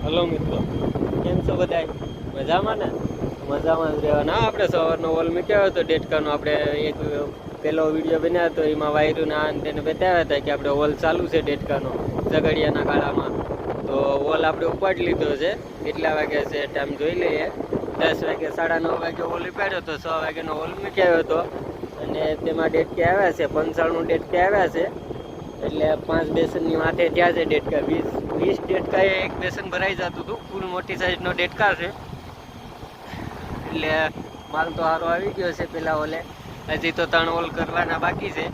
Hello મિત્રો, કેમ છો બધા? મજામાં ને? મજામાં જ રહેવાના. આપણે સવારનો ઓલ મૂક્યો હતો ડેટકાનો. આપણે એક પહેલો વિડીયો બનાવ્યો હતો, એમાં વાયરુના તેને બતાવ્યા હતા કે આપણે ઓલ ચાલુ છે ડેટકાનો ઝઘડિયાના ગાળામાં. તો ઓલ આપણે ઉપાડી લીધો છે. કેટલા વાગે છે ટાઈમ જોઈ લઈએ. 10 વાગે 9:30 વાગે ઓલ ઉપાડ્યો હતો. 6 વાગ્યાનો ઓલ મૂક્યો હતો અને તેમાં ડેટકે આવ્યા છે 95 ડેટકે આવ્યા છે. એટલે 5 બેસનની માથે થયા છે ડેટકા. 20 ડેટકા એક બેસન ભરાઈ જતું હતું. ફૂલ મોટી સાઈઝનો ડેટકા છે. એટલે માલ તો સારો આવી ગયો છે. પેલા ઓલે હજી તો 3 ઓલ કરવાના બાકી છે.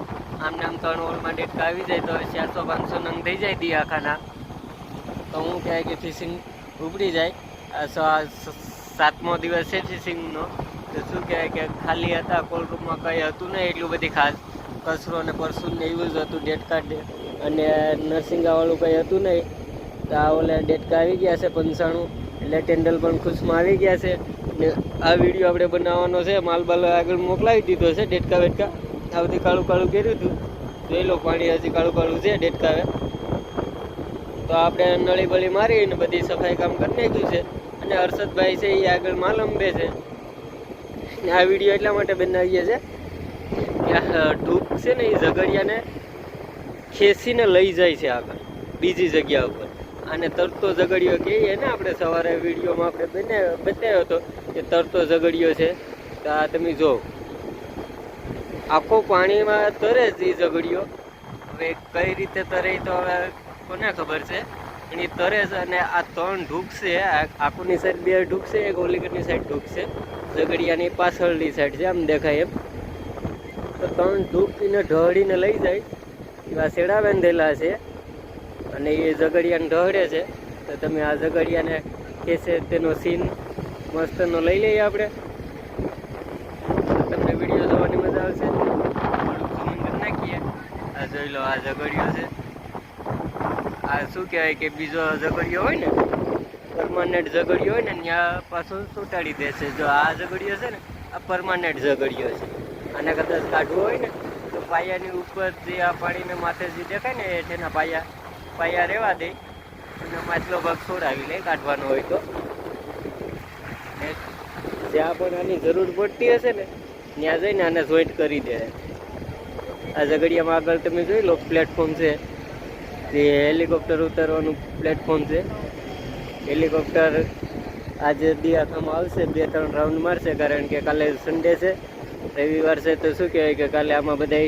આમને આમ 3 ઓલમાં ડેટકા આવી જાય તો 400-500 નંગ થઈ જાય દી આખાના. તો હું કહેવાય કે ફિશિંગ ઉપડી જાય. આ 7મો દિવસ છે ફિશિંગનો. તો શું કહેવાય કે ખાલી હતા કોલ રૂમમાં, કંઈ હતું નહીં એટલું બધી ખાસ. કચરો અને પરસું ને એવું જ હતું ડેટકા અને નરસિંગાવાળું કંઈ હતું નહીં. તો આ ઓલે ડેટકા આવી ગયા છે 95. એટલે ટેન્ડલ પણ ખુશમાં આવી ગયા છે. ને આ વિડીયો આપણે બનાવવાનો છે. માલબાલ આગળ મોકલાવી દીધો છે. ડેટકા વેટકા આવતી કાળું કાળું કર્યું હતું. જોઈ લો, પાણી હજી કાળું કાળું છે ડેટકાવે. તો આપણે નળી બળી મારીને બધી સફાઈ કામ કરી નાખ્યું છે. અને હર્ષદભાઈ છે એ આગળ માલ અંબે છે. ને આ વિડીયો એટલા માટે બનાવીએ છે કે ઢૂક છે ને એ ઝઘડિયાને ખેંચીને લઈ જાય છે આગળ બીજી જગ્યા ઉપર. અને તરતો ઝઘડિયો કહીએ ને આપણે, સવારે વિડીયોમાં આપણે બતાવ્યો હતો કે તરતો ઝઘડિયો છે. તો આ તમે જો, આખો પાણીમાં તરે જ એ ઝઘડિયો. હવે કઈ રીતે તરે તો હવે કોને ખબર છે, પણ એ તરે છે. અને આ 3 ઢૂક છે. આખુની સાઈડ 2 ઢૂક છે, એક ઓલીગઢની સાઈડ ઢૂક છે. ઝઘડિયાની પાછળની સાઈડ છે, આમ દેખાય એમ. તો 3 ઢૂકીને ઢળીને લઈ જાય એવા શેડા બાંધેલા છે. અને એ ઝઘડિયાને ઢળે છે. તો તમે આ ઝઘડિયાને ખેંચે તેનો સીન મસ્તનો લઈ લઈએ આપણે. તમને વિડીયો જોવાની મજા આવશે. થોડુંક ઝૂમ કરી નાખીએ. આ જોઈ લો, આ ઝઘડિયો છે. આ શું કહેવાય કે બીજો ઝઘડિયો હોય ને, પરમાનન્ટ ઝઘડિયો હોય ને, ત્યાં પાછું સુટાડી દેશે. જો આ ઝઘડિયો છે ને, આ પરમાનન્ટ ઝઘડિયો છે. આને કદાચ કાઢવું હોય ને તો પાયાની ઉપર જે આ પાણીને માથે જે દેખાય ને એના પાયા રહેવા દે અને માછલો ભાગ છોડાવી લે કાઢવાનો હોય તો. જ્યાં પણ આની જરૂર પડતી હશે ને ત્યાં જઈને આને જોઈન્ટ કરી દે. આ ઝઘડિયામાં આગળ તમે જોઈ લો પ્લેટફોર્મ છે. તે હેલિકોપ્ટર ઉતારવાનું પ્લેટફોર્મ છે. હેલિકોપ્ટર આજે દિયાખામાં આવશે, 2-3 રાઉન્ડ મારશે. કારણ કે કાલે સન્ડે છે, રવિવાર છે. તો શું કહેવાય કે કાલે આમાં બધા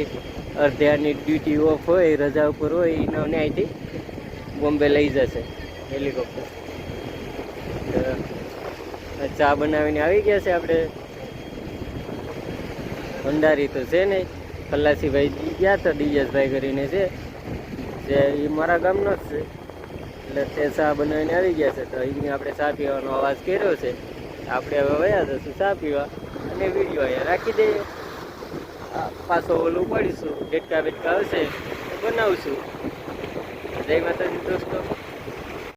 અડધ્યાની ડ્યુટી ઓફ હોય, રજા ઉપર હોય, એનો ન્યાયથી બોમ્બે લઈ જશે હેલિકોપ્ટર. ચા બનાવીને આવી ગયા છે આપણે. ભંડારી તો છે નહીં, ખલાસીભાઈ ગયા હતા, દિયેશભાઈ કરીને છે જે એ મારા ગામનો જ છે. એટલે તે ચા બનાવીને આવી ગયા છે. તો એને આપણે ચા પીવાનો અવાજ કર્યો છે. આપણે હવે વયા જશું ચા પીવા અને વિડીયો અહીંયા રાખી દઈએ. પાછો ઓલું ઉપાડીશું, ડેટકા બેટકા આવશે તો બનાવશું. જય માતાજી દોસ્તો.